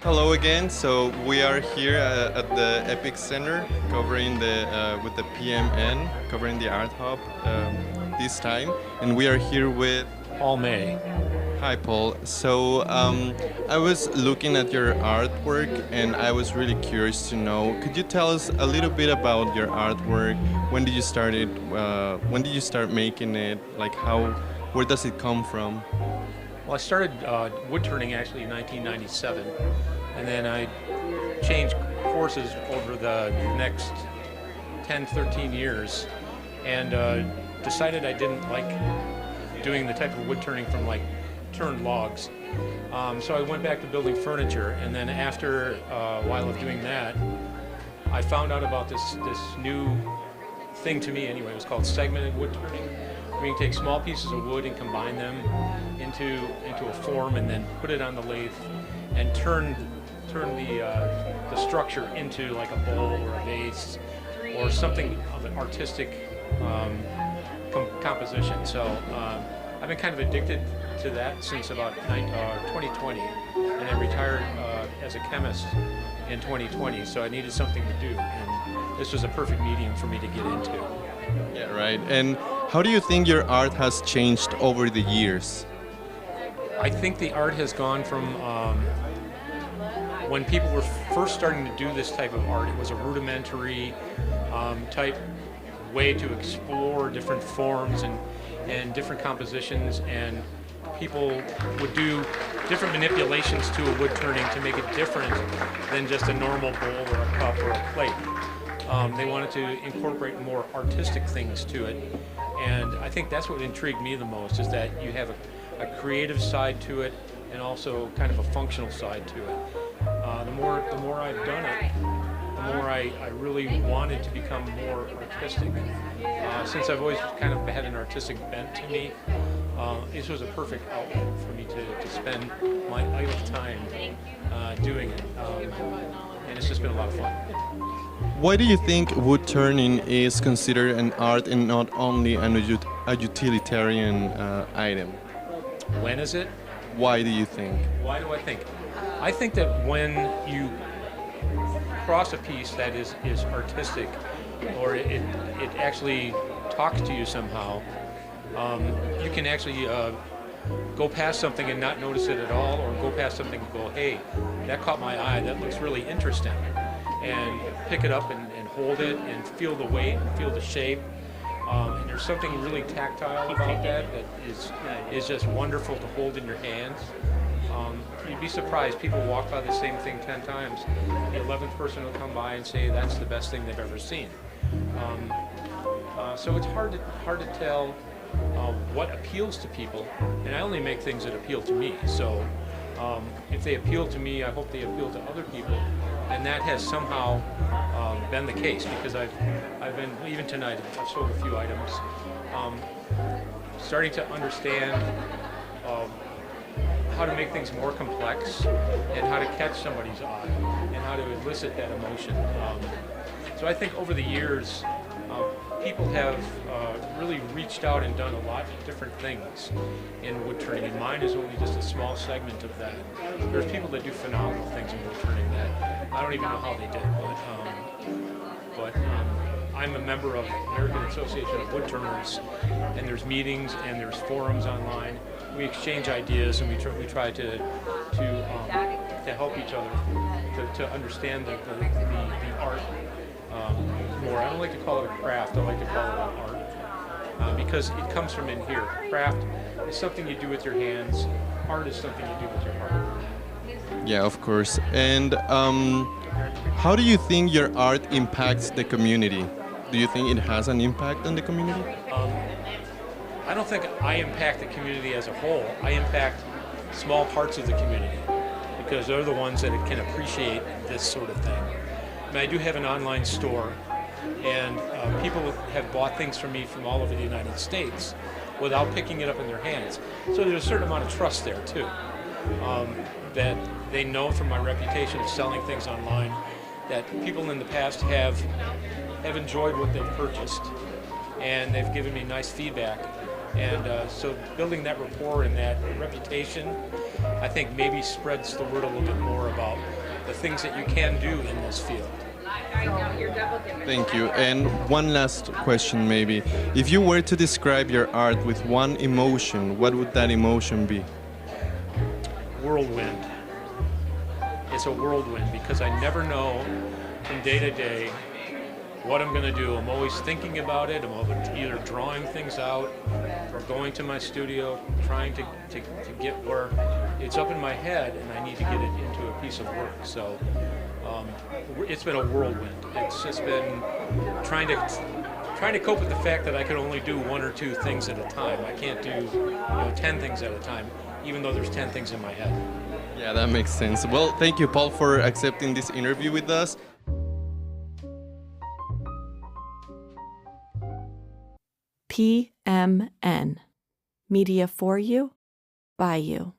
Hello again. So we are here at the Epic Center, covering the with the PMN, covering the Art Hub this time, and we are here with. All May. Hi, Paul. So I was looking at your artwork, and I was really curious to know. Could you tell us a little bit about your artwork? When did you start it? When did you start making it? Like how? Where does it come from? Well, I started woodturning actually in 1997, and then I changed courses over the next 10, 13 years, and decided I didn't like doing the type of wood turning from like turned logs. So I went back to building furniture, and then after a while of doing that, I found out about this new thing to me anyway. It was called segmented wood turning. We can take small pieces of wood and combine them into a form, and then put it on the lathe and turn the structure into like a bowl or a vase or something of an artistic composition. So I've been kind of addicted to that since about 2020, and I retired as a chemist in 2020. So I needed something to do, and this was a perfect medium for me to get into. Yeah, right. And how do you think your art has changed over the years? I think the art has gone from when people were first starting to do this type of art, it was a rudimentary type way to explore different forms and different compositions, and people would do different manipulations to a wood turning to make it different than just a normal bowl or a cup or a plate. They wanted to incorporate more artistic things to it, and I think that's what intrigued me the most, is that you have a creative side to it and also kind of a functional side to it. The more I've done it, the more I really wanted to become more artistic. Since I've always kind of had an artistic bent to me, this was a perfect outlet for me to spend my idle time doing it, and it's just been a lot of fun. Why do you think wood turning is considered an art and not only a utilitarian item? When is it? Why do you think? Why do I think? I think that when you cross a piece that is artistic, or it actually talks to you somehow, you can actually go past something and not notice it at all, or go past something and go, hey, that caught my eye, that looks really interesting, and pick it up and hold it and feel the weight and feel the shape. And there's something really tactile about that is just wonderful to hold in your hands. You'd be surprised, people walk by the same thing 10 times. The 11th person will come by and say that's the best thing they've ever seen. So it's hard to tell what appeals to people, and I only make things that appeal to me. So if they appeal to me, I hope they appeal to other people, and that has somehow been the case, because I've been, even tonight, I've sold a few items, starting to understand how to make things more complex, and how to catch somebody's eye, and how to elicit that emotion. So I think over the years, people have really reached out and done a lot of different things in wood turning, and mine is only just a small segment of that. There's people that do phenomenal things in wood turning that I don't even know how they did, but I'm a member of the American Association of Wood Turners, and there's meetings and there's forums online. We exchange ideas, and we try to help each other to understand the art more. I don't like to call it a craft, I like to call it an art, because it comes from in here. Craft is something you do with your hands, art is something you do with your heart. Yeah, of course. And how do you think your art impacts the community? Do you think it has an impact on the community? I don't think I impact the community as a whole. I impact small parts of the community, because they're the ones that can appreciate this sort of thing. And I do have an online store, and people have bought things from me from all over the United States without picking it up in their hands. So there's a certain amount of trust there too, that they know from my reputation of selling things online that people in the past have enjoyed what they've purchased, and they've given me nice feedback. And so building that rapport and that reputation, I think maybe spreads the word a little bit more about the things that you can do in this field. Thank you. And one last question, maybe. If you were to describe your art with one emotion, what would that emotion be? Whirlwind. It's a whirlwind because I never know from day to day what I'm going to do. I'm always thinking about it. I'm either drawing things out or going to my studio, trying to get where it's up in my head and I need to get it into a piece of work. So it's been a whirlwind. It's just been trying to cope with the fact that I could only do one or two things at a time. I can't do 10 things at a time, even though there's 10 things in my head. Yeah, that makes sense. Well, thank you, Paul, for accepting this interview with us. PMN. Media for you, by you.